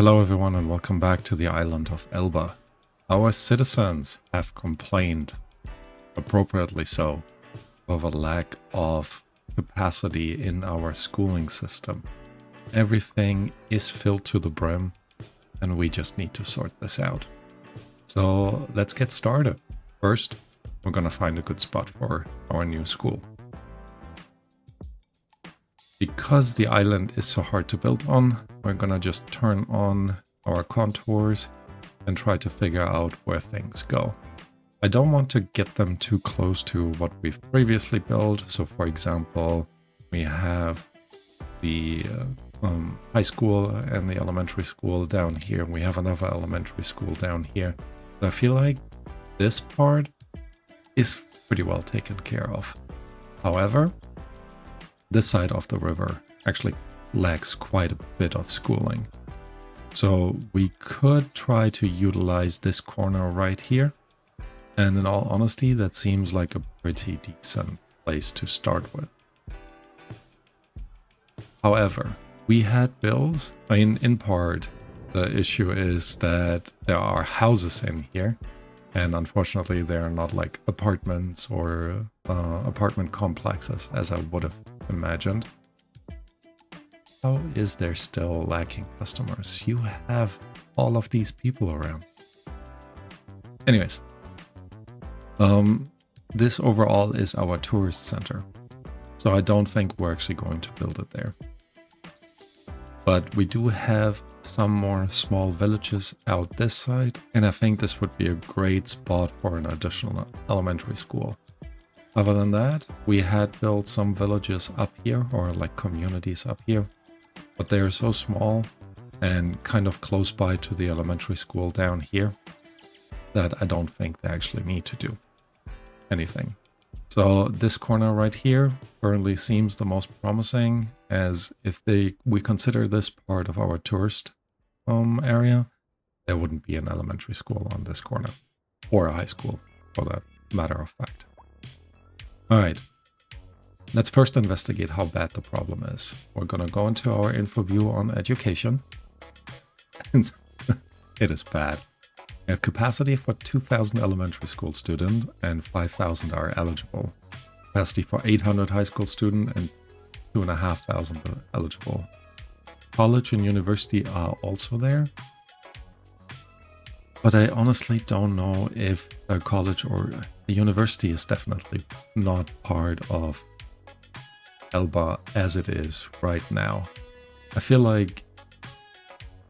Hello everyone and welcome back to the island of Elba. Our citizens have complained, appropriately so, of a lack of capacity in our schooling system. Everything is filled to the brim and we just need to sort this out. So let's get started. First, we're gonna find a good spot for our new school. Because the island is so hard to build on, we're gonna just turn on our contours and try to figure out where things go. I don't want to get them too close to what we've previously built. So for example, we have the high school and the elementary school down here. We have another elementary school down here. So I feel like this part is pretty well taken care of. However, this side of the river actually lacks quite a bit of schooling. So we could try to utilize this corner right here. And in all honesty, that seems like a pretty decent place to start with. However, we had built, in part, the issue is that there are houses in here. And unfortunately, they're not like apartments or apartment complexes as I would have imagined. How is there still lacking customers? You have all of these people around. Anyways, this overall is our tourist center. So I don't think we're actually going to build it there. But we do have some more small villages out this side, and I think this would be a great spot for an additional elementary school. Other than that, we had built some villages up here, or like communities up here, but they are so small and kind of close by to the elementary school down here that I don't think they actually need to do anything. So this corner right here currently seems the most promising, as if we consider this part of our tourist area, there wouldn't be an elementary school on this corner, or a high school for that matter of fact. Alright, let's first investigate how bad the problem is. We're gonna go into our info view on education. It is bad. We have capacity for 2,000 elementary school students and 5,000 are eligible. Capacity for 800 high school students and 2,500 are eligible. College and university are also there. But I honestly don't know if a college or a university is definitely not part of Elba as it is right now. I feel like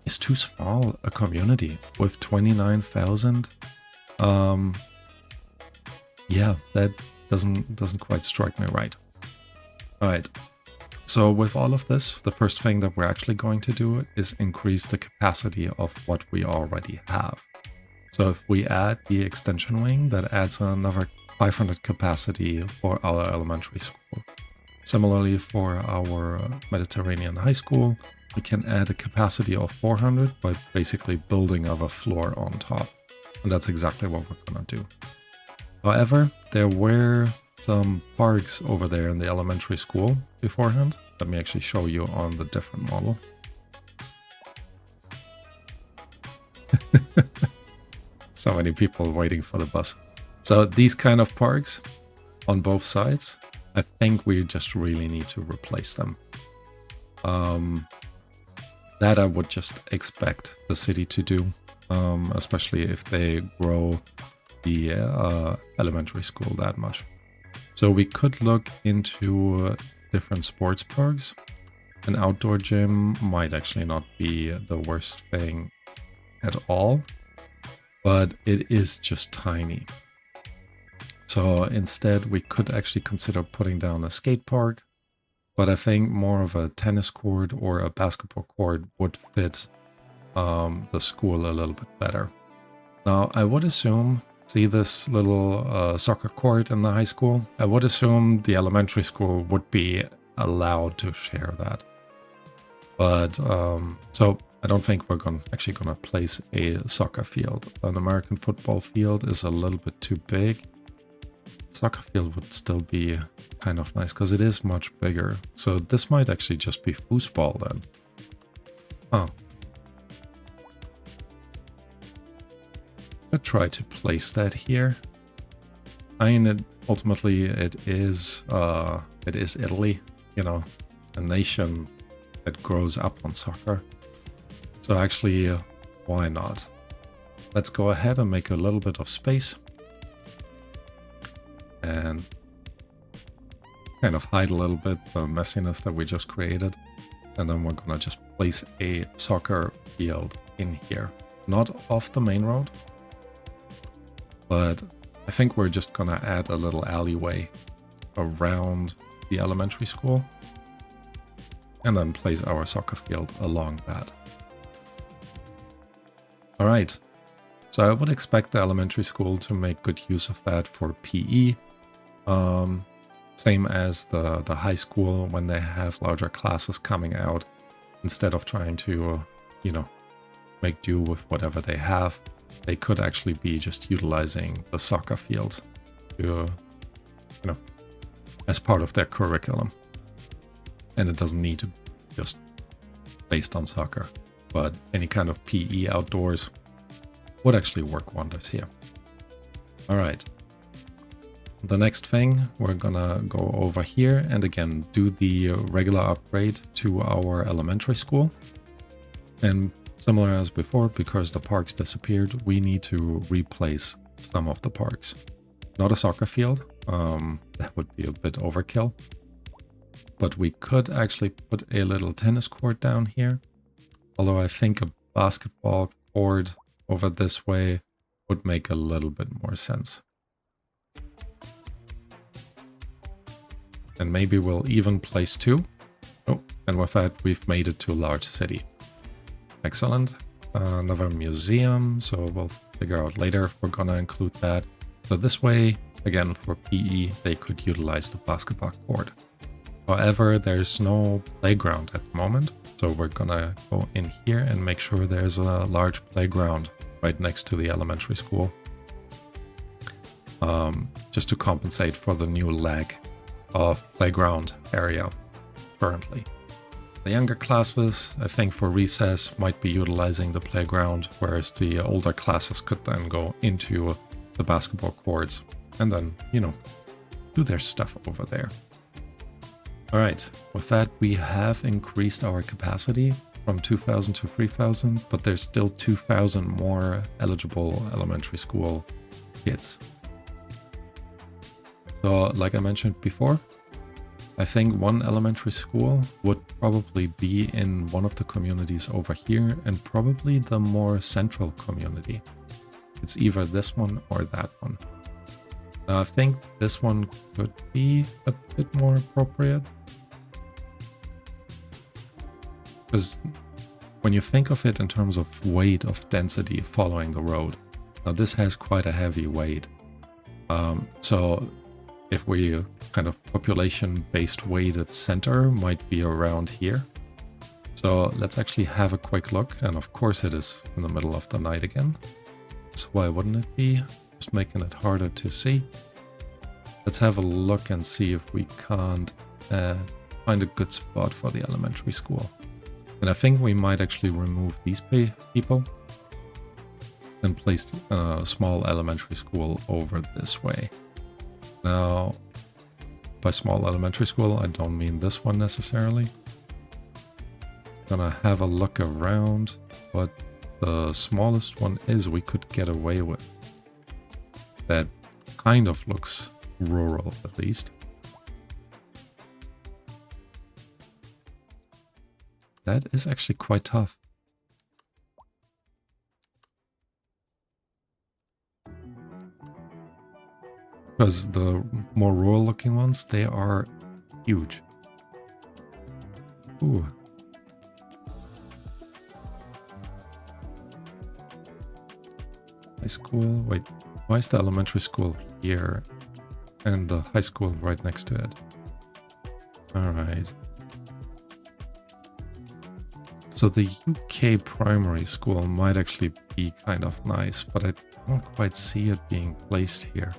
it's too small a community with 29,000. Yeah, that doesn't quite strike me right. All right. So with all of this, the first thing that we're actually going to do is increase the capacity of what we already have. So if we add the extension wing, that adds another 500 capacity for our elementary school. Similarly, for our Mediterranean high school, we can add a capacity of 400 by basically building of a floor on top. And that's exactly what we're gonna do. However, there were some parks over there in the elementary school beforehand. Let me actually show you on the different model. So many people waiting for the bus. So these kind of parks on both sides, I think we just really need to replace them. That I would just expect the city to do, especially if they grow the elementary school that much. So we could look into different sports parks. An outdoor gym might actually not be the worst thing at all, but it is just tiny. So instead we could actually consider putting down a skate park, but I think more of a tennis court or a basketball court would fit the school a little bit better. Now I would assume, see this little soccer court in the high school? I would assume the elementary school would be allowed to share that. But so I don't think we're actually gonna place a soccer field. An American football field is a little bit too big. Soccer field would still be kind of nice because it is much bigger. So this might actually just be foosball then. Oh, could try to place that here. I mean, ultimately it is Italy, you know, a nation that grows up on soccer. So actually, why not? Let's go ahead and make a little bit of space and kind of hide a little bit the messiness that we just created. And then we're gonna just place a soccer field in here, not off the main road, but I think we're just gonna add a little alleyway around the elementary school and then place our soccer field along that. All right, so I would expect the elementary school to make good use of that for PE. Same as the high school when they have larger classes coming out. Instead of trying to, you know, make do with whatever they have, they could actually be just utilizing the soccer field to, you know, as part of their curriculum. And it doesn't need to be just based on soccer, but any kind of PE outdoors would actually work wonders here. All right. The next thing, we're gonna go over here and again do the regular upgrade to our elementary school. And similar as before, because the parks disappeared, we need to replace some of the parks. Not a soccer field, that would be a bit overkill. But we could actually put a little tennis court down here. Although I think a basketball court over this way would make a little bit more sense. And maybe we'll even place two. Oh, and with that, we've made it to a large city. Excellent. Another museum, so we'll figure out later if we're gonna include that. So this way, again, for PE, they could utilize the basketball court. However, there's no playground at the moment, so we're gonna go in here and make sure there's a large playground right next to the elementary school. Just to compensate for the new lag of playground area currently. The younger classes, I think for recess, might be utilizing the playground, whereas the older classes could then go into the basketball courts and then, you know, do their stuff over there. All right, with that, we have increased our capacity from 2,000 to 3,000, but there's still 2,000 more eligible elementary school kids. So, like I mentioned before, I think one elementary school would probably be in one of the communities over here and probably the more central community. It's either this one or that one. Now, I think this one could be a bit more appropriate. Because when you think of it in terms of weight of density following the road, now this has quite a heavy weight. So if we kind of population-based weighted center might be around here. So let's actually have a quick look. And of course it is in the middle of the night again. So why wouldn't it be? Just making it harder to see. Let's have a look and see if we can't find a good spot for the elementary school. And I think we might actually remove these people and place a small elementary school over this way. Now, by small elementary school, I don't mean this one necessarily. Gonna have a look around what the smallest one is we could get away with. That kind of looks rural, at least. That is actually quite tough. Because the more rural looking ones, they are huge. Ooh. High school, wait, why is the elementary school here and the high school right next to it? Alright. So the UK primary school might actually be kind of nice, but I don't quite see it being placed here.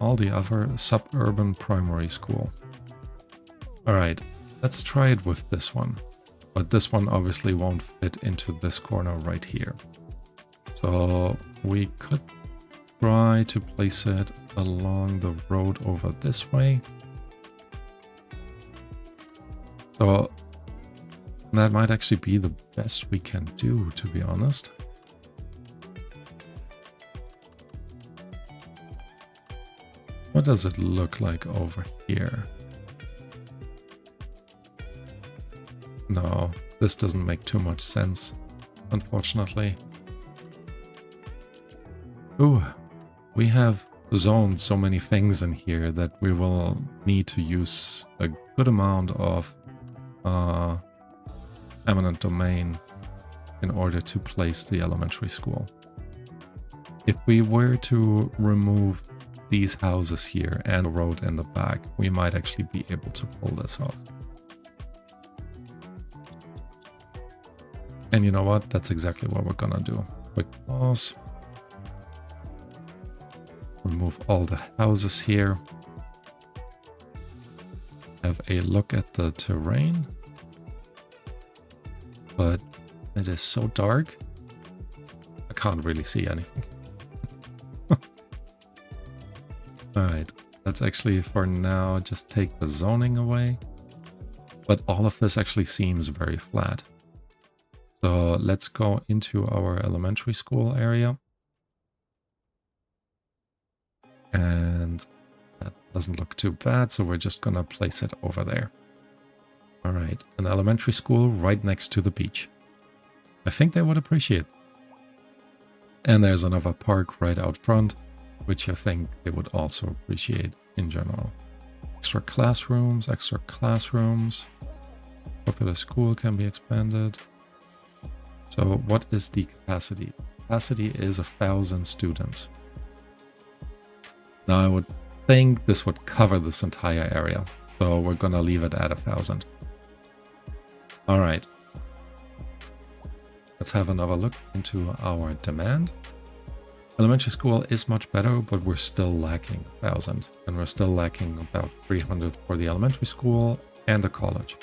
All the other suburban primary school. Alright, let's try it with this one. But this one obviously won't fit into this corner right here. So we could try to place it along the road over this way. So that might actually be the best we can do, to be honest. What does it look like over here? No, this doesn't make too much sense, unfortunately. Ooh, we have zoned so many things in here that we will need to use a good amount of eminent domain in order to place the elementary school. If we were to remove these houses here and the road in the back, we might actually be able to pull this off. And you know what? That's exactly what we're gonna do. Quick pause. Remove all the houses here. Have a look at the terrain. But it is so dark, I can't really see anything. Alright, let's actually for now just take the zoning away. But all of this actually seems very flat. So let's go into our elementary school area. And that doesn't look too bad, so we're just gonna place it over there. Alright, an elementary school right next to the beach. I think they would appreciate. And there's another park right out front, which I think they would also appreciate in general. Extra classrooms. Popular school can be expanded. So what is the capacity? Capacity is 1,000 students. Now I would think this would cover this entire area. So we're gonna leave it at 1,000. All right. Let's have another look into our demand. Elementary school is much better, but we're still lacking 1,000. And we're still lacking about 300 for the elementary school and the college.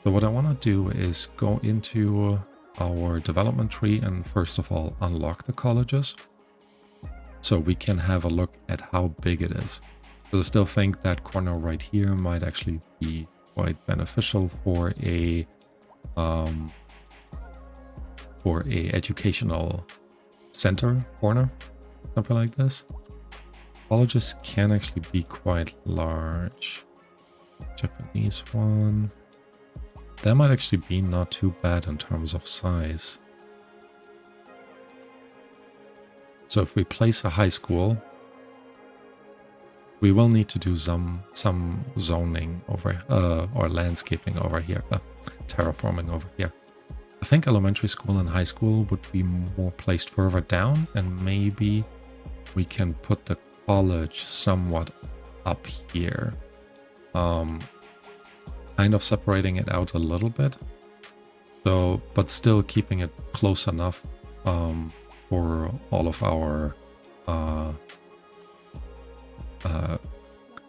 So what I want to do is go into our development tree and first of all unlock the colleges. So we can have a look at how big it is. Because I still think that corner right here might actually be quite beneficial for a educational center corner, something like this. Colleges can actually be quite large. Japanese one. That might actually be not too bad in terms of size. So if we place a high school, we will need to do some zoning over or landscaping over here, terraforming over here. I think elementary school and high school would be more placed further down, and maybe we can put the college somewhat up here. Kind of separating it out a little bit. So, but still keeping it close enough for all of our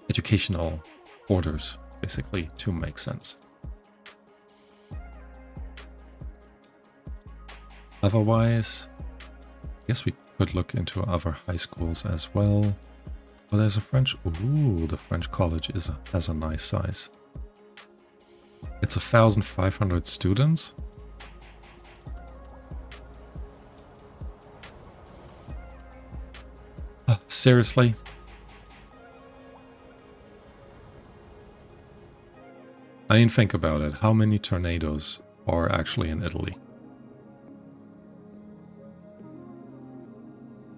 educational orders, basically, to make sense. Otherwise, I guess we could look into other high schools as well. Well, there's a French... Ooh, the French college has a nice size. It's 1,500 students. Seriously? I mean, think about it. How many tornadoes are actually in Italy?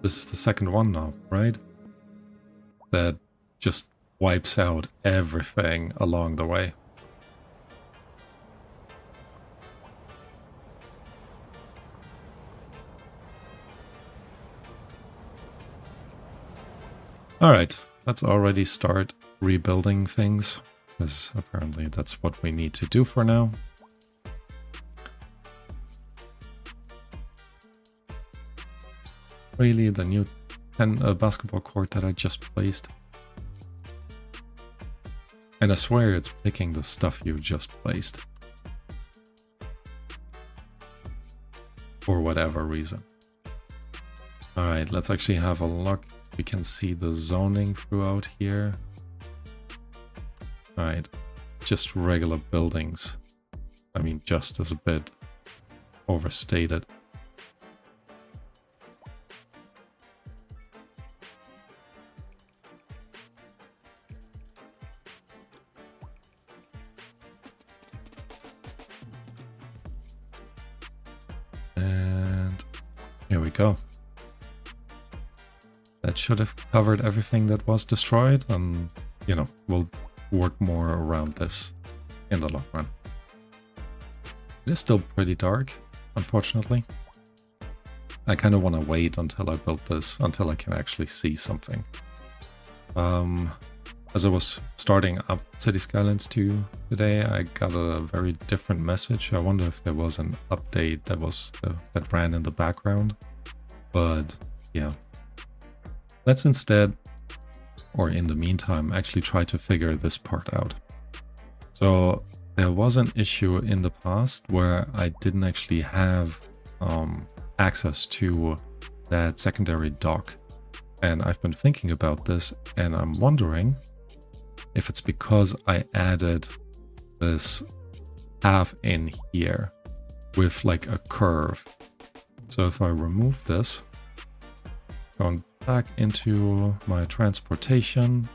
This is the second one now, right? That just wipes out everything along the way. Alright, let's already start rebuilding things, because apparently that's what we need to do for now. Really, the new basketball court that I just placed. And I swear it's picking the stuff you just placed. For whatever reason. Alright, let's actually have a look. We can see the zoning throughout here. Alright, just regular buildings. I mean, just as a bit overstated. And here we go. That should have covered everything that was destroyed, and, you know, we'll work more around this in the long run. It is still pretty dark, unfortunately. I kind of want to wait until I build this, until I can actually see something. As I was starting up City Skylines 2 today, I got a very different message. I wonder if there was an update that ran in the background. But yeah, let's instead, or in the meantime, actually try to figure this part out. So there was an issue in the past where I didn't actually have access to that secondary dock. And I've been thinking about this, and I'm wondering if it's because I added this half in here with like a curve. So if I remove this, going back into my transportation,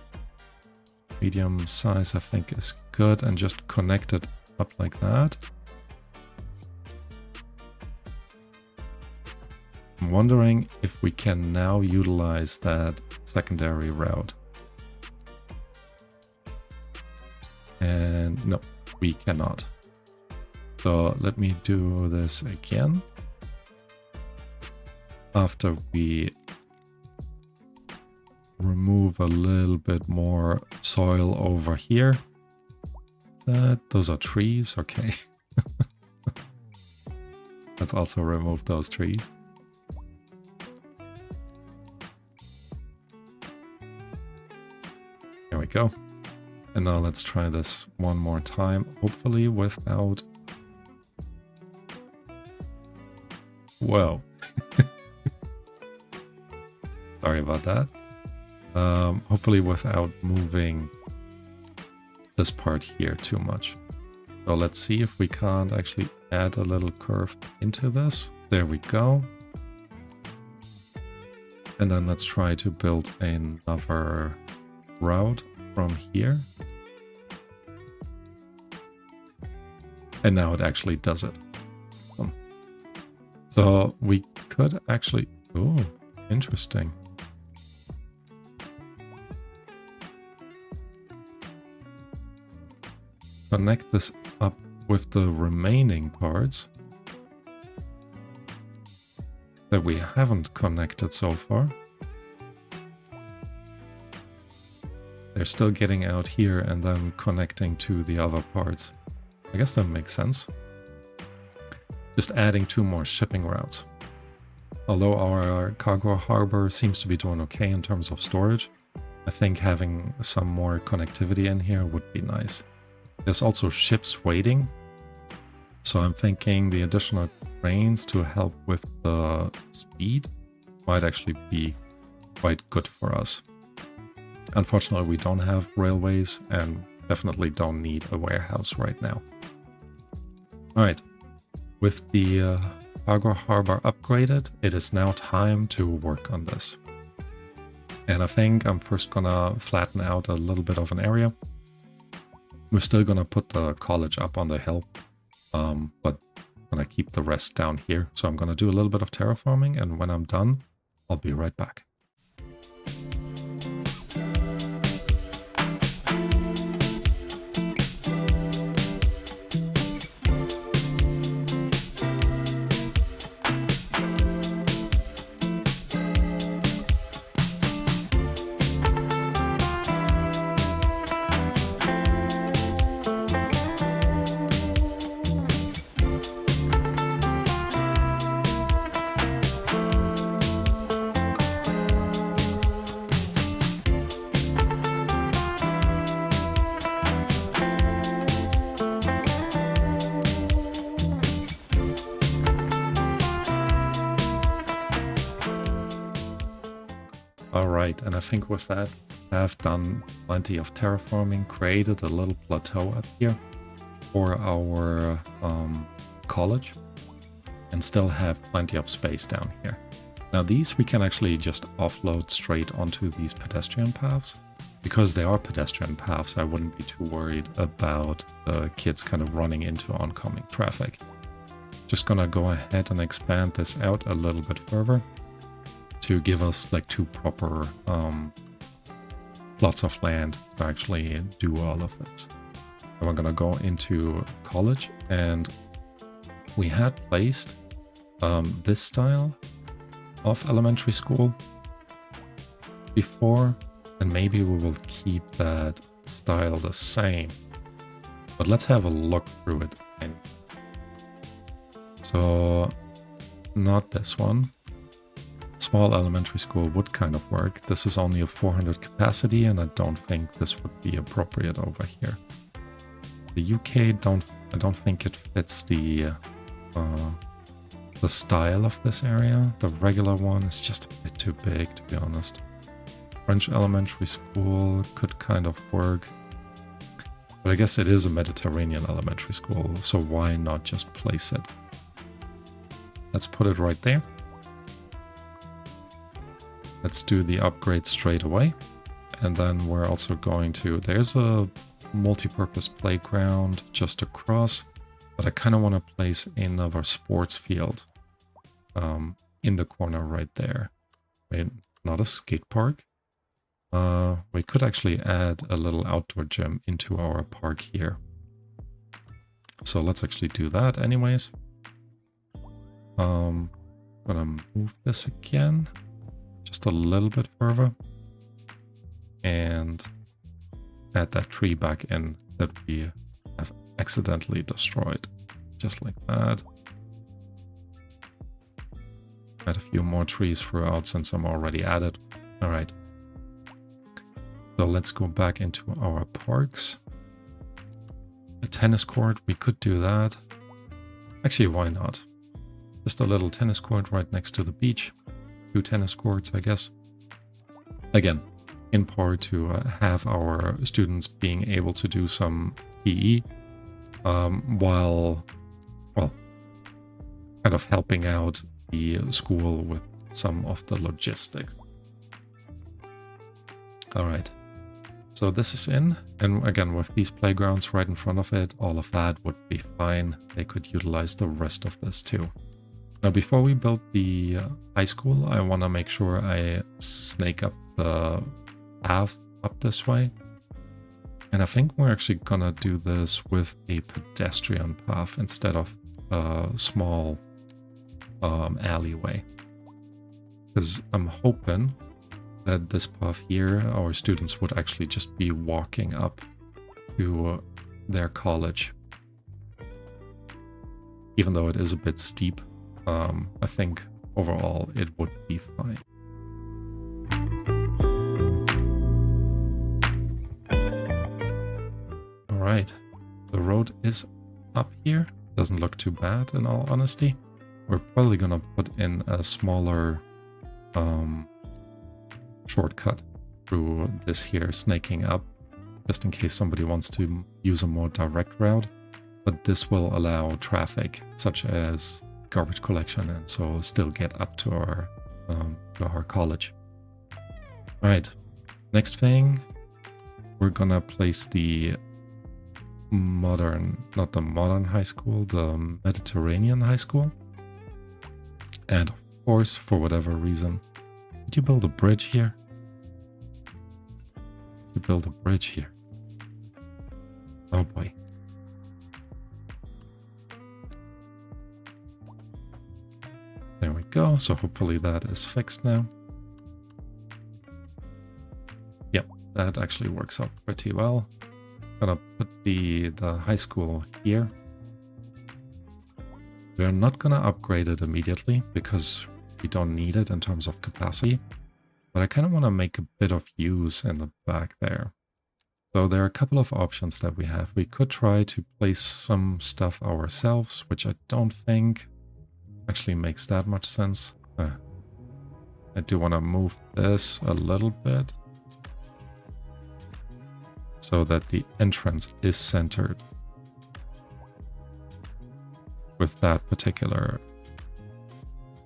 medium size I think is good, and just connect it up like that. I'm wondering if we can now utilize that secondary route. And no, we cannot. So let me do this again. After we remove a little bit more soil over here. Those are trees, okay. Let's also remove those trees. There we go. And now let's try this one more time, hopefully without... Whoa. Sorry about that. Hopefully without moving this part here too much. So let's see if we can't actually add a little curve into this. There we go. And then let's try to build another route from here. And now it actually does it. So we could actually... Oh, interesting. Connect this up with the remaining parts that we haven't connected so far. They're still getting out here and then connecting to the other parts. I guess that makes sense. Just adding 2 more shipping routes. Although our cargo harbor seems to be doing okay in terms of storage, I think having some more connectivity in here would be nice. There's also ships waiting, so I'm thinking the additional trains to help with the speed might actually be quite good for us. Unfortunately, we don't have railways and definitely don't need a warehouse right now. Alright, with the cargo harbor upgraded, it is now time to work on this. And I think I'm first gonna flatten out a little bit of an area. We're still gonna put the college up on the hill, but I'm gonna keep the rest down here. So I'm gonna do a little bit of terraforming, and when I'm done, I'll be right back. All right, and I think with that, I've done plenty of terraforming, created a little plateau up here for our college, and still have plenty of space down here. Now these we can actually just offload straight onto these pedestrian paths. Because they are pedestrian paths, I wouldn't be too worried about the kids kind of running into oncoming traffic. Just gonna go ahead and expand this out a little bit further to give us like 2 proper plots of land to actually do all of this. And we're gonna go into college, and we had placed this style of elementary school before, and maybe we will keep that style the same. But let's have a look through it. So, not this one. Small elementary school would kind of work. This is only a 400 capacity, and I don't think this would be appropriate over here. The UK, I don't think it fits the style of this area. The regular one is just a bit too big, to be honest. French elementary school could kind of work. But I guess it is a Mediterranean elementary school, so why not just place it? Let's put it right there. Let's do the upgrade straight away. And then we're also going to... There's a multi-purpose playground just across, but I kind of want to place another sports field in the corner right there. Wait, not a skate park. We could actually add a little outdoor gym into our park here. So let's actually do that anyways. I'm gonna move this again, just a little bit further, and add that tree back in that we have accidentally destroyed, just like that. Add a few more trees throughout since I'm already at it. All right. So let's go back into our parks. A tennis court, we could do that. Actually, why not? Just a little tennis court right next to the beach. 2 tennis courts, I guess. Again, in part to have our students being able to do some PE while, well, kind of helping out the school with some of the logistics. All right. So this is in, and again, with these playgrounds right in front of it, all of that would be fine. They could utilize the rest of this too. Now, before we build the high school, I want to make sure I snake up the path up this way. And I think we're actually gonna do this with a pedestrian path instead of a small alleyway. Because I'm hoping that this path here, our students would actually just be walking up to their college. Even though it is a bit steep, I think overall it would be fine. Alright, the road is up here. Doesn't look too bad in all honesty. We're probably gonna put in a smaller shortcut through this here, snaking up, just in case somebody wants to use a more direct route. But this will allow traffic, such as garbage collection, and so still get up to our college. All right, next thing, we're gonna place the modern, not the modern high school, the Mediterranean high school. And of course, for whatever reason, did you build a bridge here? You build a bridge here. Oh boy. There we go. So hopefully that is fixed now. Yep, that actually works out pretty well. Gonna put the high school here. We're not gonna upgrade it immediately because we don't need it in terms of capacity. But I kind of want to make a bit of use in the back there. So there are a couple of options that we have. We could try to place some stuff ourselves, which I don't think actually makes that much sense. I do want to move this a little bit so that the entrance is centered with that particular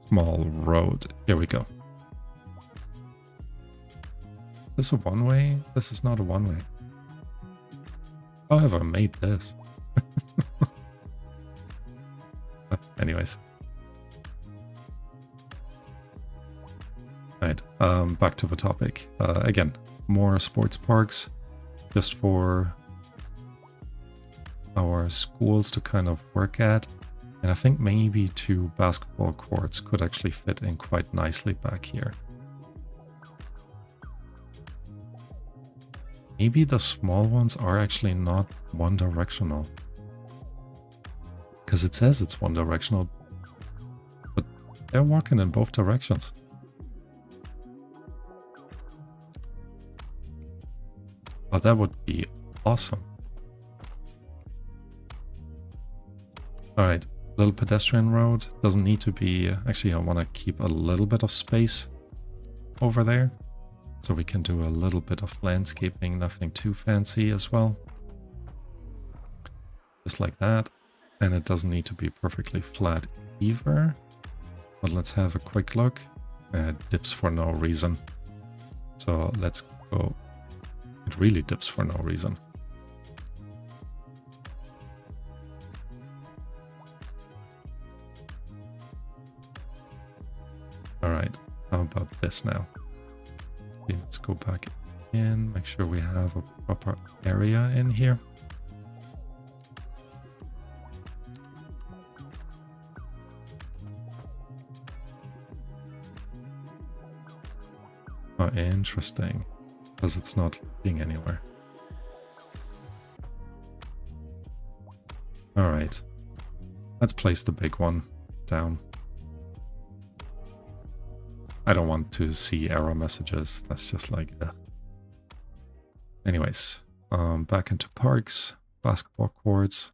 small road. Here we go. Is this a one-way? This is not a one-way. How have I made this? Anyways. Right, back to the topic. Again, more sports parks just for our schools to kind of work at. And I think maybe 2 basketball courts could actually fit in quite nicely back here. Maybe the small ones are actually not one-directional. Because it says it's one-directional, but they're walking in both directions. Oh, that would be awesome. Alright, little pedestrian road. Doesn't need to be... Actually, I want to keep a little bit of space over there. So we can do a little bit of landscaping, nothing too fancy as well. Just like that. And it doesn't need to be perfectly flat either. But let's have a quick look. It dips for no reason. So let's go. It really dips for no reason. Alright, how about this now? Okay, let's go back in, make sure we have a proper area in here. Oh, interesting. Because it's not leading anywhere. Alright. Let's place the big one down. I don't want to see error messages. That's just like... Anyways. Back into parks. Basketball courts.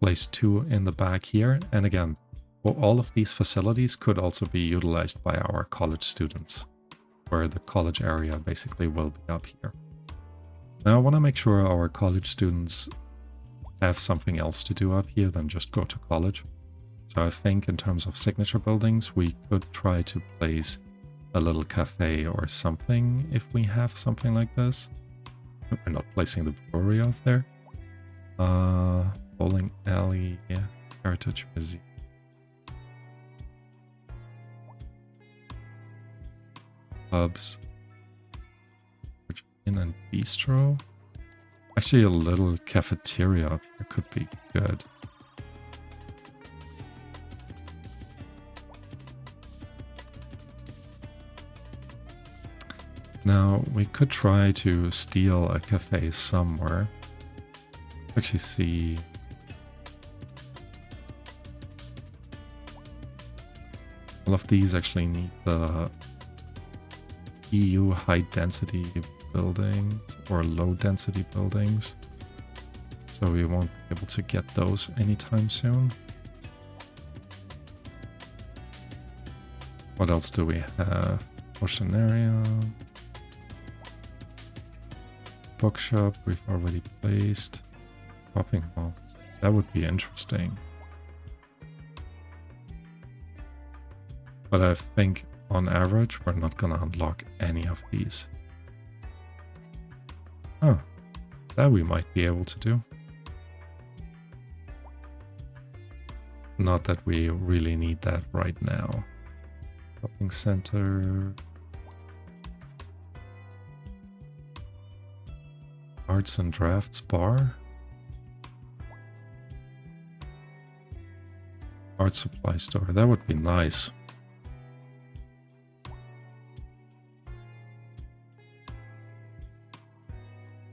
Place 2 in the back here. And again, well, all of these facilities could also be utilized by our college students, where the college area basically will be up here. Now I want to make sure our college students have something else to do up here than just go to college. So I think in terms of signature buildings, we could try to place a little cafe or something if we have something like this. We're not placing the brewery off there. Bowling alley, yeah, heritage museum. Pubs, inn and bistro. Actually, a little cafeteria up here could be good. Now, we could try to steal a cafe somewhere. Actually, see. All of these actually need the EU high density buildings or low density buildings. So we won't be able to get those anytime soon. What else do we have? Ocean area. Bookshop we've already placed. Shopping mall. That would be interesting. But I think on average, we're not gonna unlock any of these. Oh, that we might be able to do. Not that we really need that right now. Shopping center. Arts and Drafts bar. Art supply store. That would be nice.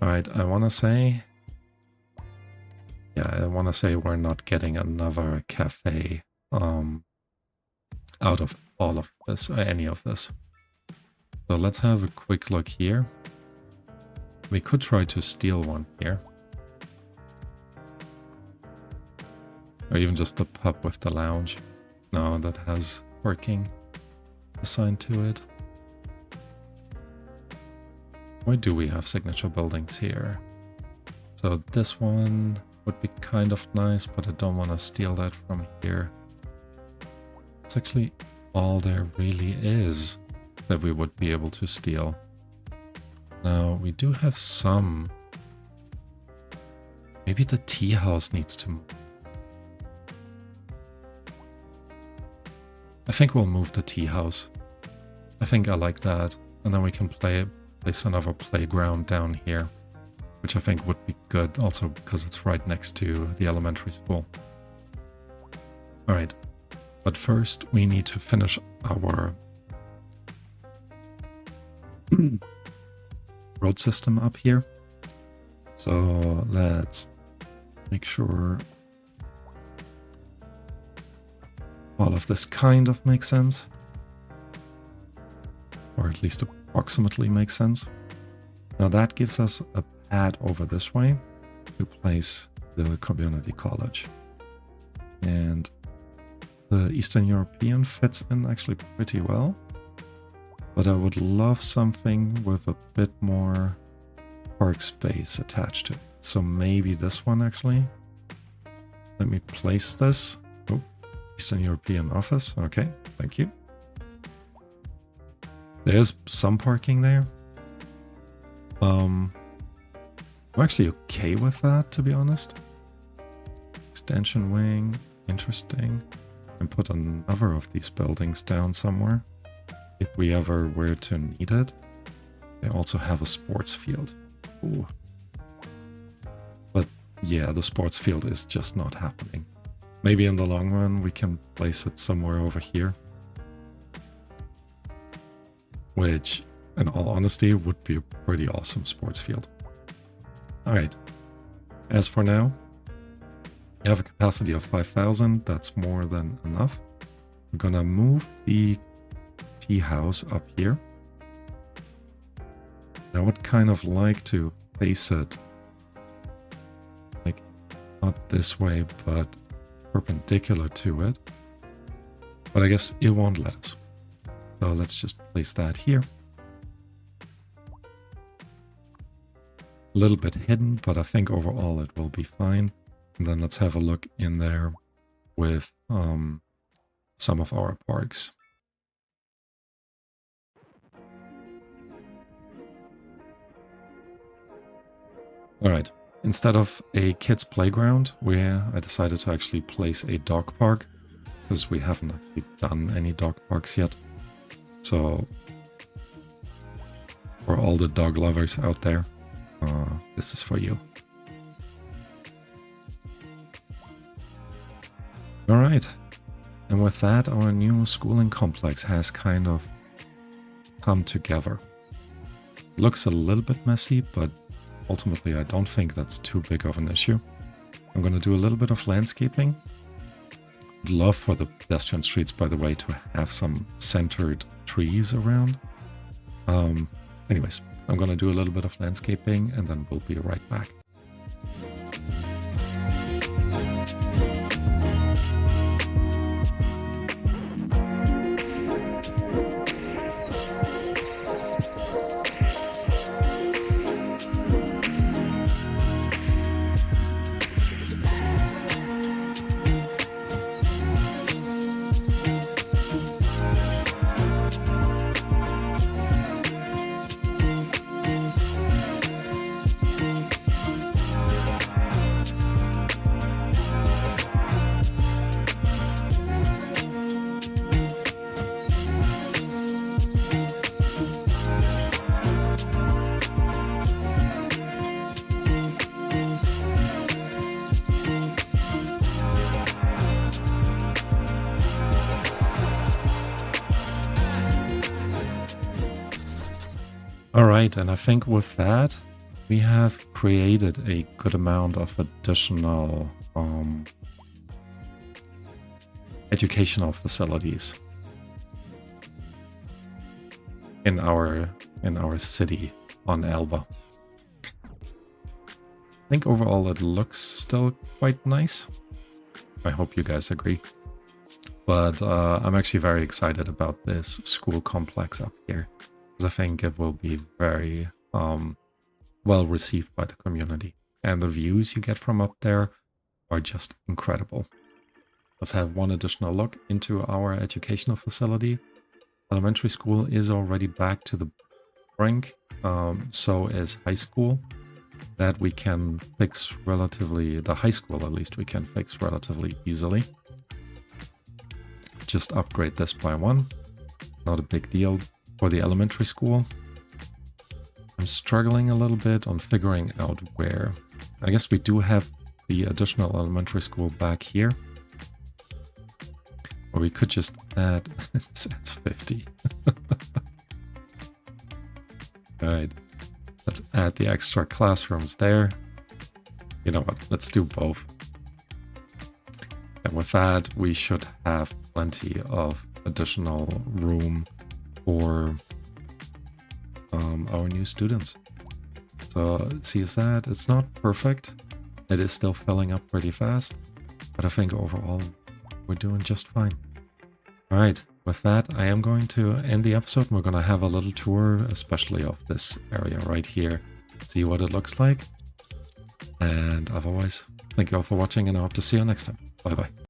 Alright, I want to say... Yeah, I want to say we're not getting another cafe out of all of this, any of this. So let's have a quick look here. We could try to steal one here. Or even just the pub with the lounge. No, that has parking assigned to it. Why do we have signature buildings here? So this one would be kind of nice, but I don't want to steal that from here. It's actually all there really is that we would be able to steal. Now, we do have some. Maybe the tea house needs to move. I think we'll move the tea house. I think I like that. And then we can place another playground down here, which I think would be good also because it's right next to the elementary school. All right, but first we need to finish our road system up here. So let's make sure all of this kind of makes sense, or at least approximately makes sense. Now that gives us a pad over this way to place the community college. And the Eastern European fits in actually pretty well. But I would love something with a bit more park space attached to it. So maybe this one actually. Let me place this. Oh, Eastern European office. Okay, thank you. There's some parking there. I'm actually okay with that, to be honest. Extension wing, interesting. And put another of these buildings down somewhere if we ever were to need it. They also have a sports field. Ooh. But yeah, the sports field is just not happening. Maybe in the long run we can place it somewhere over here, which in all honesty would be a pretty awesome sports field. Alright, as for now, we have a capacity of 5,000, that's more than enough. I'm gonna move the tea house up here. I would kind of like to face it, like, not this way, but perpendicular to it. But I guess it won't let us. So let's just place that here. A little bit hidden, but I think overall it will be fine. And then let's have a look in there with some of our parks. All right, instead of a kids playground, I decided to actually place a dog park, because we haven't actually done any dog parks yet. So for all the dog lovers out there, this is for you. All right, and with that, our new schooling complex has kind of come together. It looks a little bit messy, but ultimately I don't think that's too big of an issue. I'm going to do a little bit of landscaping. I'd love for the pedestrian streets, by the way, to have some centered trees around. Anyways, I'm going to do a little bit of landscaping and then we'll be right back. Alright, and I think with that, we have created a good amount of additional educational facilities in our city on Elba. I think overall it looks still quite nice. I hope you guys agree. But I'm actually very excited about this school complex up here, because I think it will be very well received by the community. And the views you get from up there are just incredible. Let's have one additional look into our educational facility. Elementary school is already back to the brink, so is high school. That we can fix relatively, the high school at least we can fix relatively easily. Just upgrade this by one, not a big deal. For the elementary school, I'm struggling a little bit on figuring out where. I guess we do have the additional elementary school back here. Or we could just add, this adds 50. Alright, let's add the extra classrooms there. You know what, let's do both. And with that, we should have plenty of additional room for our new students. So see that, it's not perfect. It is still filling up pretty fast, but I think overall we're doing just fine. All right, with that, I am going to end the episode. We're going to have a little tour, especially of this area right here, see what it looks like. And otherwise, thank you all for watching, and I hope to see you next time. Bye bye.